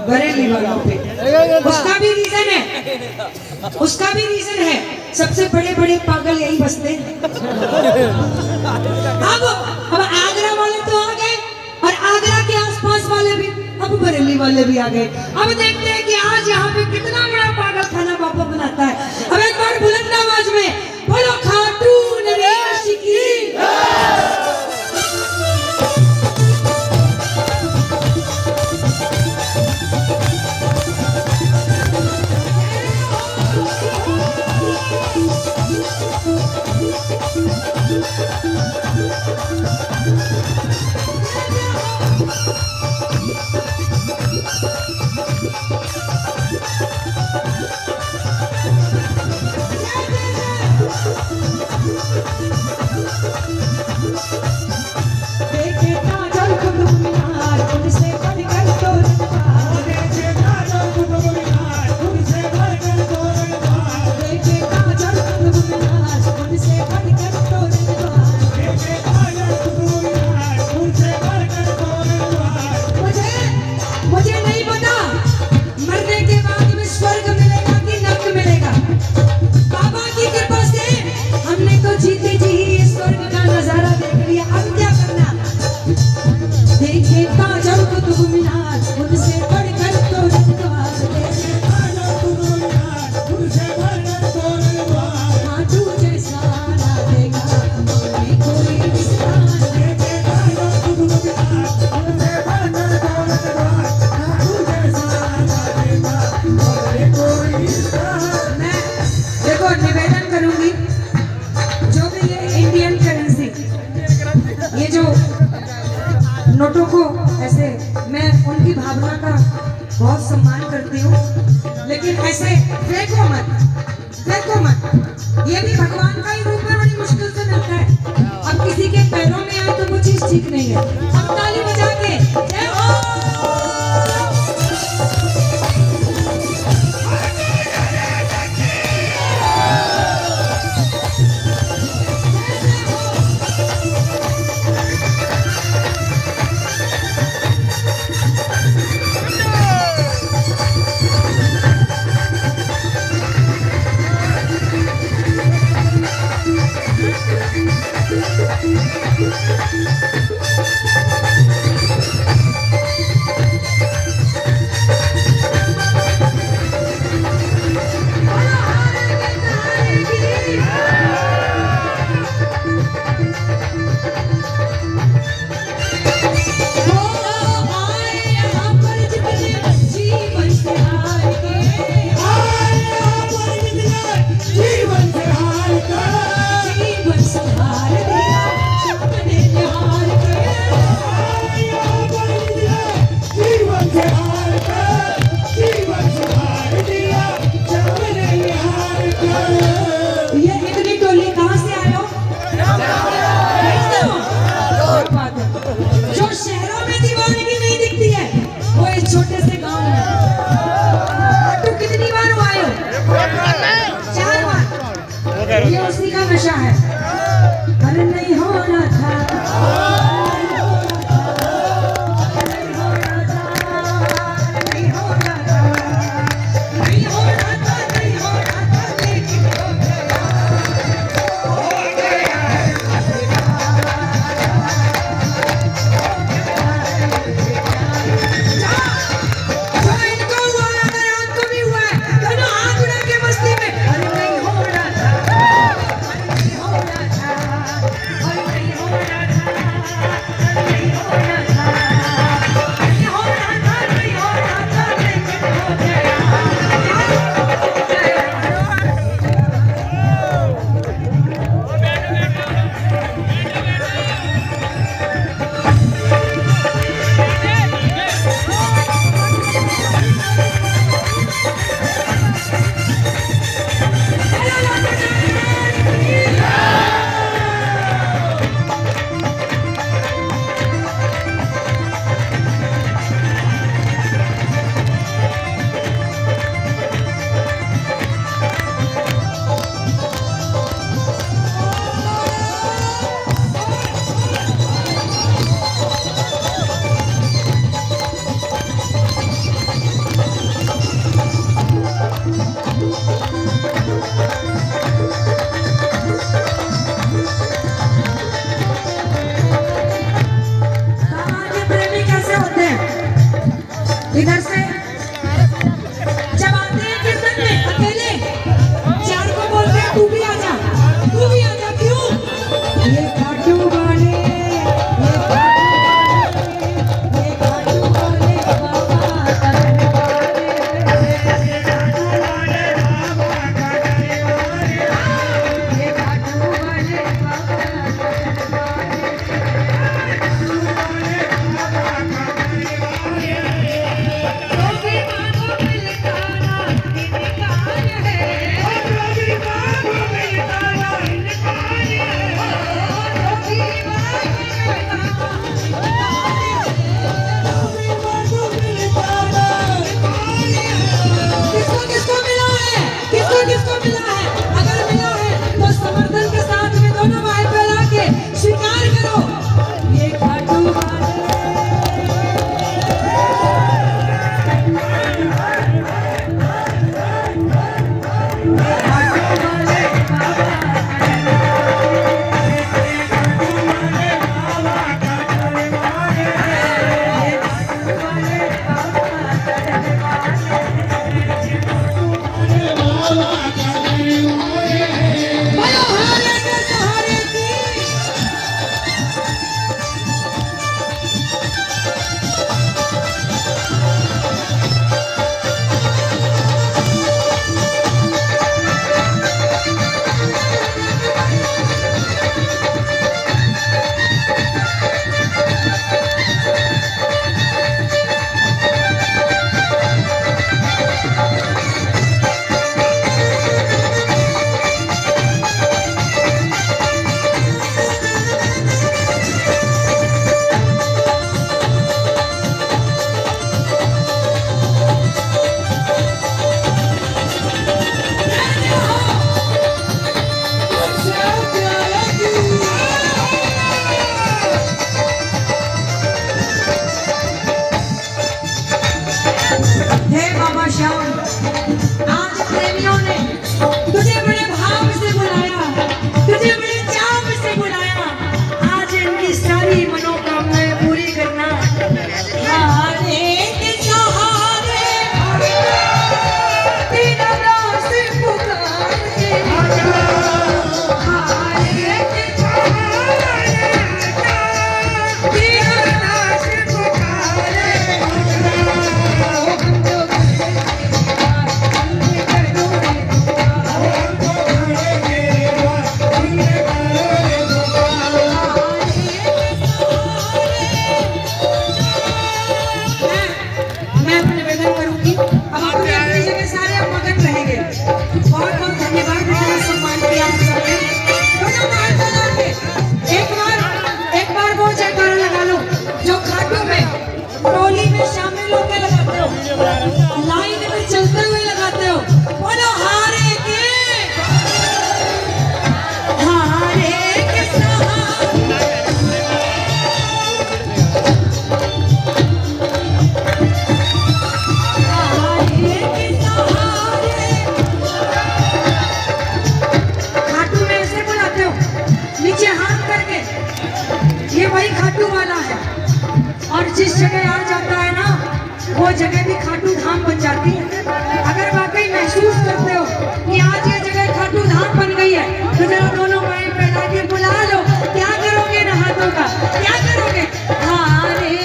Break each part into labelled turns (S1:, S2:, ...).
S1: बरेली वालों पे। उसका भी रीजन है, उसका भी रीजन है। सबसे बड़े बड़े पागल यही बसते हैं। अब आगरा वाले तो आ गए और आगरा के आसपास वाले भी, अब बरेली वाले भी आ गए। अब देखते हैं कि आज यहाँ पे कितना बड़ा पागल खाना बाबा बनाता है। अब एक बार बुलंद आवाज में बोलो खाटू नरेश की। नोटों को ऐसे मैं उनकी भावना का बहुत सम्मान करती हूँ, लेकिन ऐसे फेंको मत। ये भी भगवान का ही रूप है, बड़ी मुश्किल से मिलता है। अब किसी के पैरों में आए तो वो चीज ठीक नहीं है। अब ताली बजा के जय हो। जिस जगह आ जाता है ना, वो जगह भी खाटू धाम बन जाती है। अगर वाकई महसूस करते हो कि आज ये जगह खाटू धाम बन गई है, तो जरा दोनों बाएं फैला के बुला लो। क्या करोगे ना हाथों का, क्या करोगे? हारे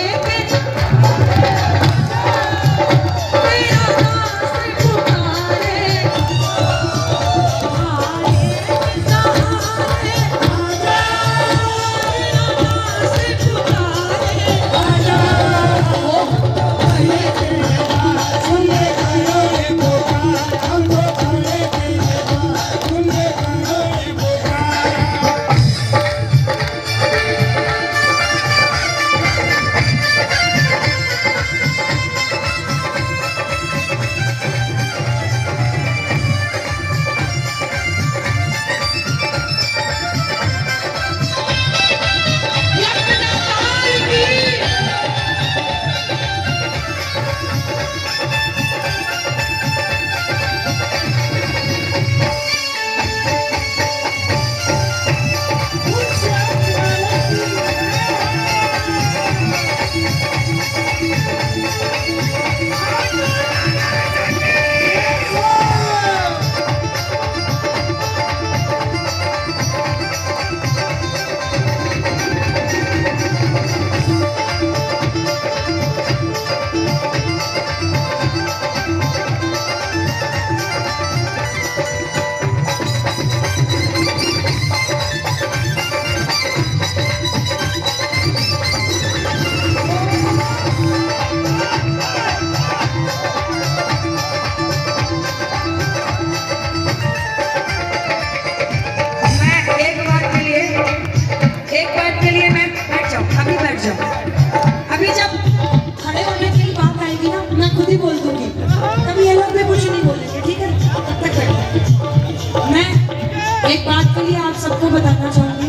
S1: एक बात के लिए आप सबको बताना चाहूंगी,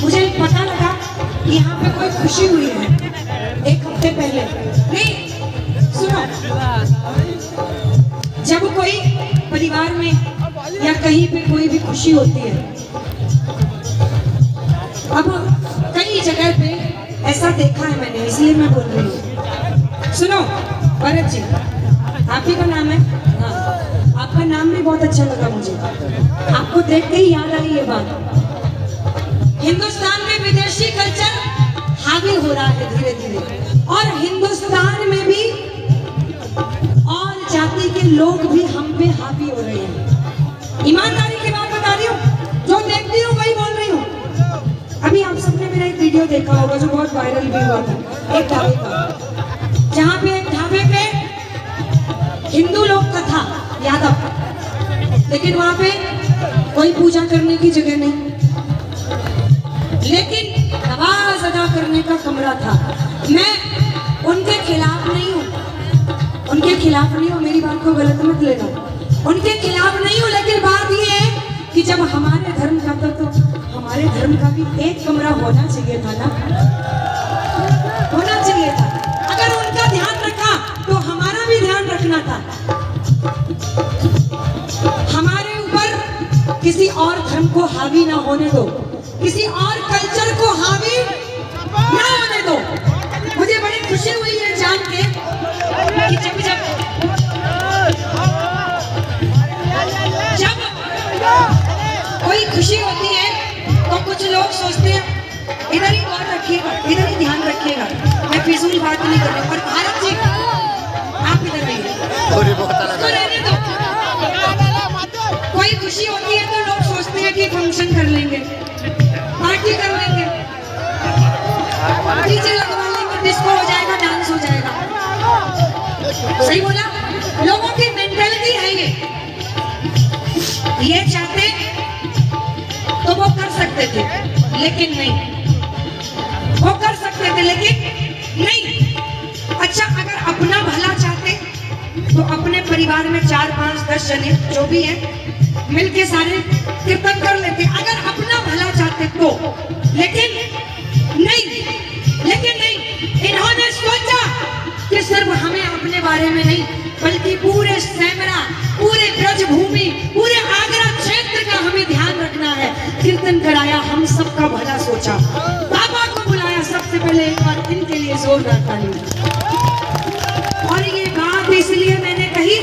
S1: मुझे पता लगा कि यहाँ पे कोई खुशी हुई है एक हफ्ते पहले। नहीं सुनो, जब कोई परिवार में या कहीं पे कोई भी खुशी होती है, अब कई जगह पे ऐसा देखा है मैंने, इसलिए मैं बोल रही हूँ। सुनो भरत जी, आप ही का नाम है? हाँ, आपका नाम भी बहुत अच्छा लगा मुझे, आपको देख के ही याद आई ये बात। हिंदुस्तान में विदेशी कल्चर हावी हो रहा है धीरे धीरे, और हिंदुस्तान में भी और जाति के लोग भी हम पे हावी हो रहे हैं। ईमानदारी की बात बता रही हूँ, जो देखती हूँ वही बोल रही हूँ। अभी आप सबने मेरा एक वीडियो देखा होगा जो बहुत वायरल भी हुआ था, एक ढाबे का, जहाँ पे एक ढाबे पे हिंदू लोग का था यादव, लेकिन वहां पे कोई पूजा करने की जगह नहीं, लेकिन नमाज अदा करने का कमरा था। मैं उनके खिलाफ नहीं हूँ, उनके खिलाफ नहीं हूँ, मेरी बात को गलत मत लेना, उनके खिलाफ नहीं हूँ, लेकिन बात ये है कि जब हमारे धर्म का था तो हमारे धर्म का भी एक कमरा होना चाहिए था ना, होना चाहिए था। अगर उनका ध्यान रखा तो हमारा भी ध्यान रखना था। हमारे ऊपर किसी और धर्म को हावी ना होने दो, किसी और कल्चर को हावी ना होने दो। मुझे बड़ी खुशी हुई है जान के कि जब कोई खुशी होती है तो कुछ लोग सोचते हैं इधर ही गौर रखिएगा, इधर ही ध्यान रखिएगा, मैं फिजूल बात नहीं कर रही। और भारत जी आप इधर रहिए, रहने दो। कोई खुशी होती है तो लोग सोचते हैं कि फंक्शन कर लेंगे, पार्टी कर लेंगे, डीजे लगवा लेंगे, डिस्को हो जाएगा, डांस हो जाएगा। सही बोला? लोगों की मेंटालिटी है ये चाहते तो वो कर सकते थे लेकिन नहीं, वो कर सकते थे लेकिन नहीं। अच्छा, अगर अपना भला चाहते तो अपने परिवार में 4, 5, 10 जने जो भी हैं मिलके सारे कीर्तन कर लेते, अगर अपना भला चाहते तो। लेकिन नहीं, इन्होंने सोचा कि सिर्फ हमें अपने बारे में नहीं बल्कि पूरे सैमरा, पूरे ब्रजभूमि, पूरे आगरा क्षेत्र का हमें ध्यान रखना है। कीर्तन कराया, हम सबका भला सोचा, बाबा को बुलाया लिए जोरदार ताली। और ये बात इसलिए मैंने कही,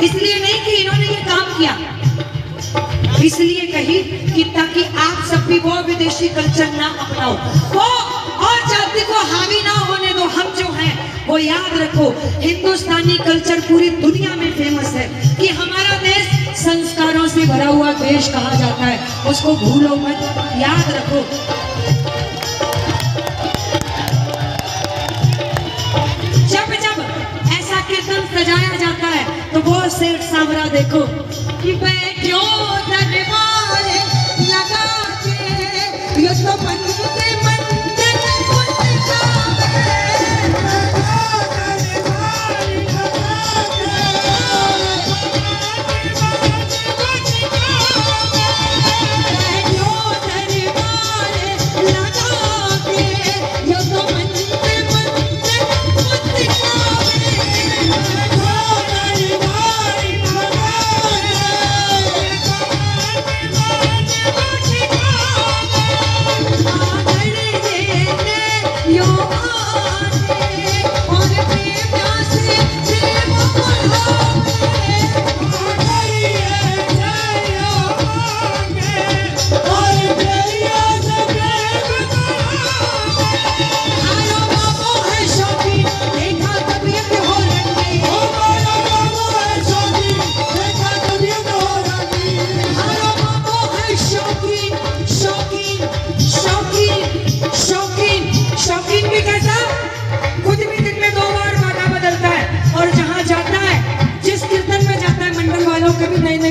S1: इसलिए नहीं कि इन्होंने ये काम किया, इसलिए कही कि ताकि आप सब भी वो विदेशी कल्चर ना अपनाओ, वो और जाति को हावी ना होने दो। हम जो हैं वो याद रखो, हिंदुस्तानी कल्चर पूरी दुनिया में फेमस है कि हमारा देश संस्कारों से भरा हुआ देश कहा जाता है, उसको भूलो मत, याद रखो। जब जब ऐसा कीर्तन सजाया जाता है तो वो सेठ सांवरा देखो कि बैठो दरबार लगा के, ये तो मंदिर मंदिर मुस्का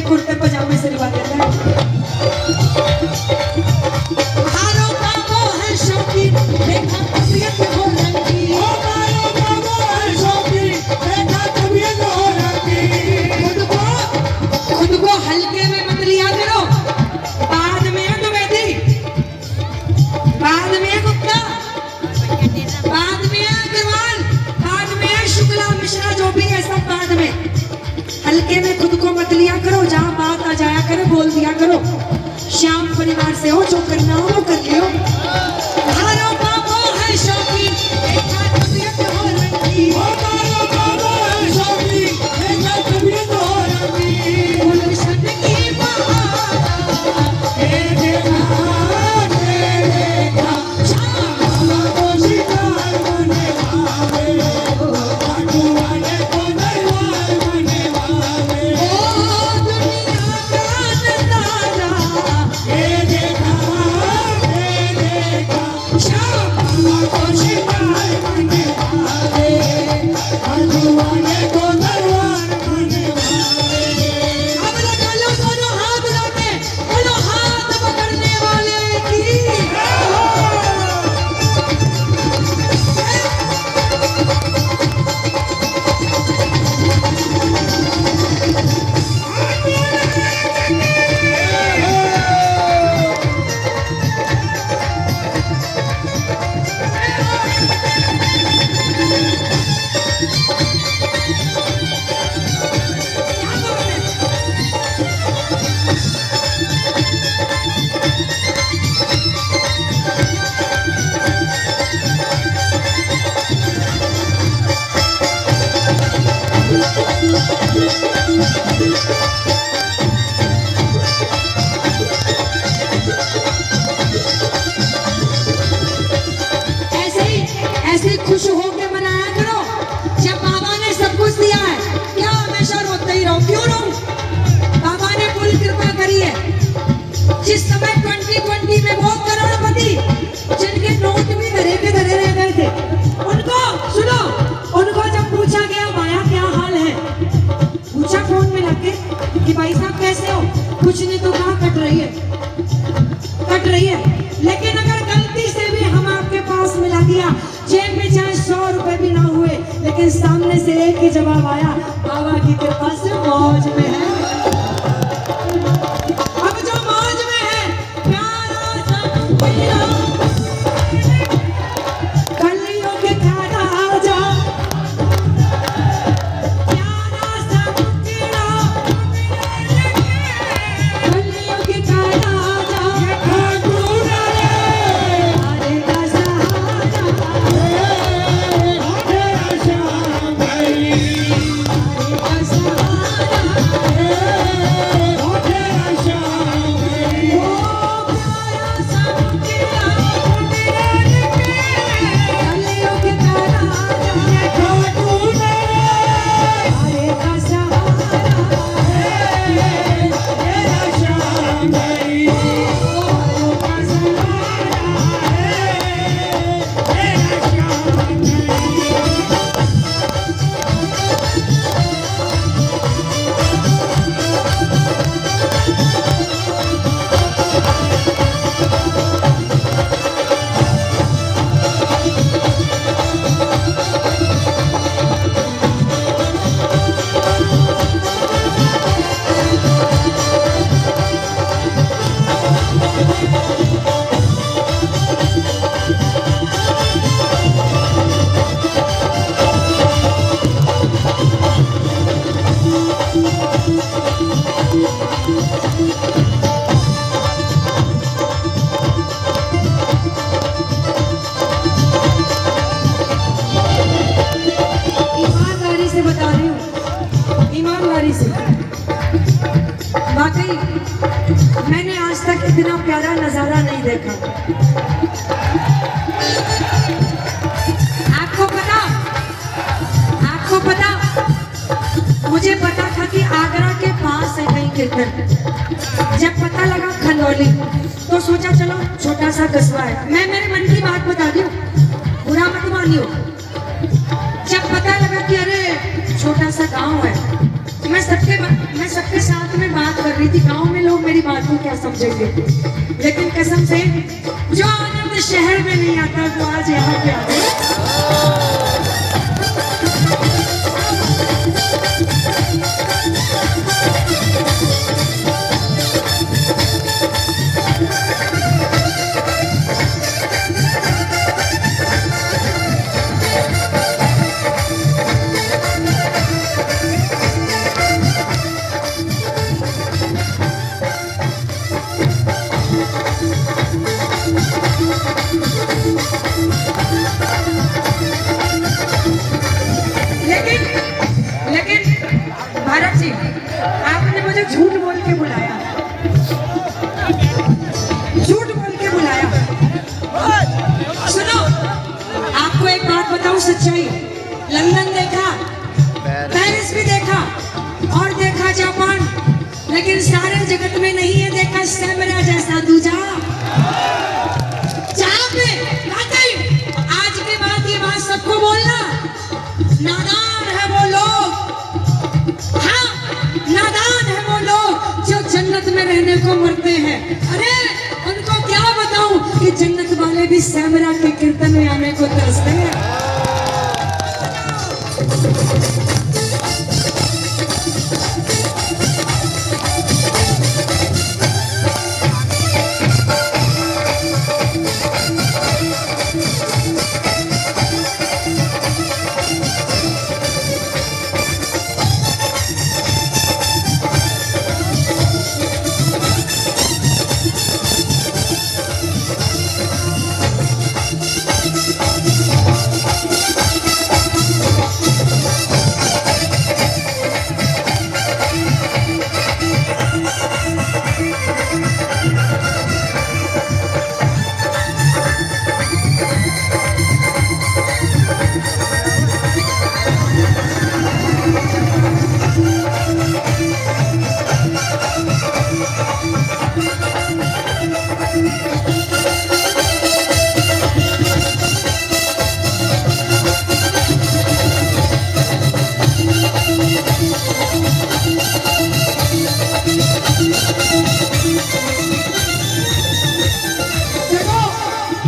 S1: कुर्ते पजामे से रिवा देता है। हारो बाबो है शौकीन, देखा तबीयत हो रंगी। ओ हारो बाबो है शौकीन, देखा तबीयत हो रंगी। खुद को हल्के में मत लिया करो, बाद में है तुम्हें, बाद में है गुप्ता, बाद में है अग्रवाल, बाद में है शुक्ला मिश्रा, जो भी है सब बाद में। हल्के में खुद को मत लिया करो, जहाँ बात आ जाया करे बोल दिया करो। श्याम परिवार से हो, जो करना हो वो कर लियो। हारो बाबो है शौकीन, देखा तबीयत हो रंगी। ओ हारो बाबो है शौकीन, देखा तबीयत हो रंगी। गुलशन की बहार के देखा श्याम को शिकार बने भावे, भगवान को दरबार बने भावे। ओ दुनिया का नजारा ये देखा श्याम को शिकार बने भावे, भगवान को दरबार बने भावे। अब लगा लो दोनों हाथ लौटे, बोलो हाथ पकड़ने वाले की। ऐसे खुश होके मनाया करो, जब बाबा ने सब कुछ दिया है, क्या हमेशा रोते ही रहो? क्यों रो? बाबा ने पूरी कृपा करी है। जिस समय 2020 में बहुत करोड़पति जिनके नोट भी धरे के धरे रह गए थे, उनको सुनो, उनको जब पूछा गया माया क्या हाल है, पूछा फोन में लग के कि भाई साहब कैसे हो, कुछ नहीं तो कहा कट रही है, कट रही है। लेकिन अगर गलती से भी हम आपके पास मिला दिया, जेब में चाहे 100 रुपए भी ना हुए, लेकिन सामने से एक ही जवाब आया, बाबा की कृपा से मौज में है। अब जो मौज में है, प्यारा सा पीरा, कलियों के खाना आजा, प्यारा सा पीरा, कलियों के खाना आजा, अरे का सहारा देखा। आपको पता मुझे पता था कि आगरा के पास है कहीं कीर्तन। जब पता लगा खंदौली तो सोचा चलो छोटा सा कस्बा है। मैं मेरे मन की बात बता दूं, बुरा मत मानियो। जब पता लगा कि अरे छोटा सा गांव है, मैं सबके साथ में बात कर रही थी। गांव में लोग मेरी बात को क्या समझेंगे, लेकिन कसम से जो आनंद शहर में नहीं आता तो आज यहाँ पे आ गए। झूठ बोल के बुलाया, झूठ बोल के बुलाया। सुनो, आपको एक बात बताऊं सच्चाई। लंदन देखा, पेरिस भी देखा और देखा जापान, लेकिन सारे जगत में नहीं है देखा सैमरा जैसा दूजा। जहां पे आज के बाद ये बात सबको बोलना, नादान है वो लोग, हाँ नादान है वो लोग जो जन्नत में रहने को मरते हैं। अरे उनको क्या बताऊं कि जन्नत वाले भी सैमरा के कीर्तन में आने को तरसते हैं।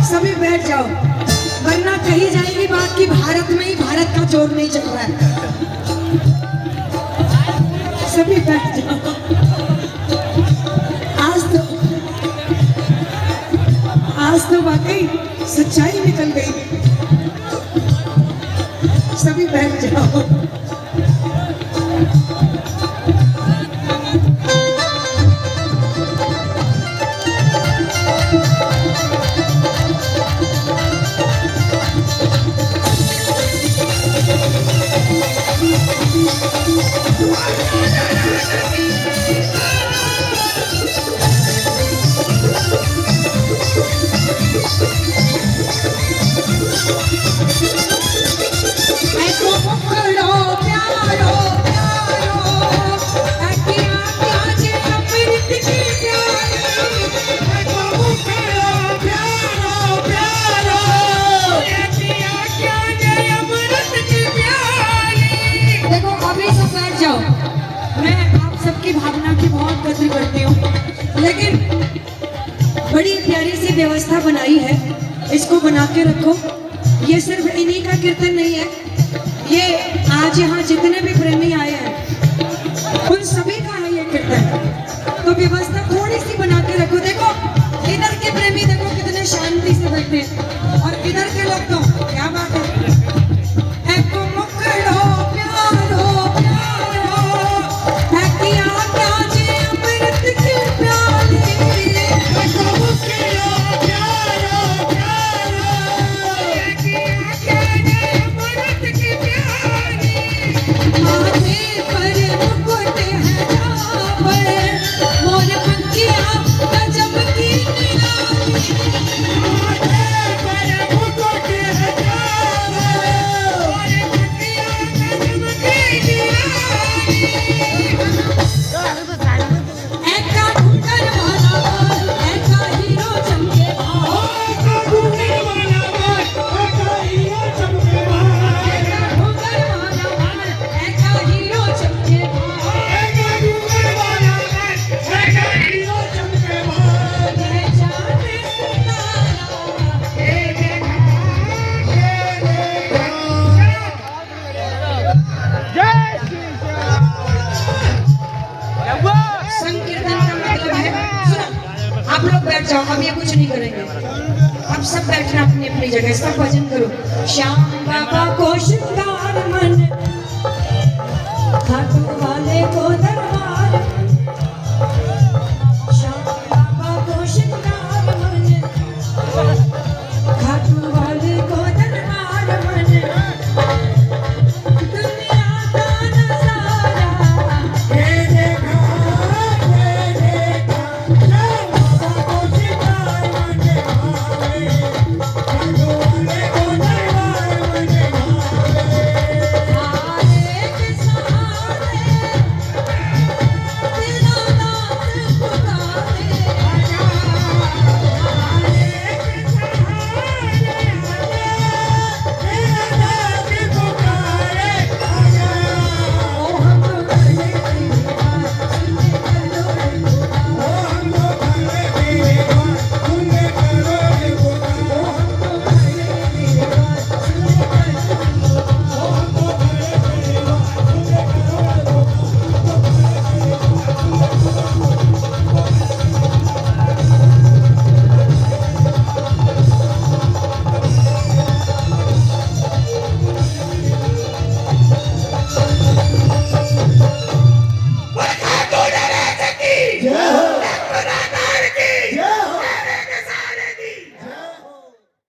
S1: सभी बैठ जाओ, वरना कही जाएगी बात कि भारत में ही भारत का जोर नहीं चल रहा है। सभी बैठ जाओ। आज तो वाकई सच्चाई निकल गई। सभी बैठ जाओ। लेकिन बड़ी प्यारी सी व्यवस्था बनाई है, इसको बना के रखो। ये सिर्फ इन्हीं का कीर्तन नहीं है, ये आज यहाँ जितने भी प्रेमी आए हैं उन सभी का है ये कीर्तन। तो व्यवस्था थोड़ी सी बना के रखो। देखो इधर के प्रेमी देखो कितने शांति से बैठे हैं, और इधर के लोग तो क्या बात है, मोर पंखिया गजब की निराली। जाओ, हम ये कुछ नहीं करेंगे। अब सब बैठना अपनी अपनी जगह, सब भजन करो। श्याम बाबा को श्रृंगार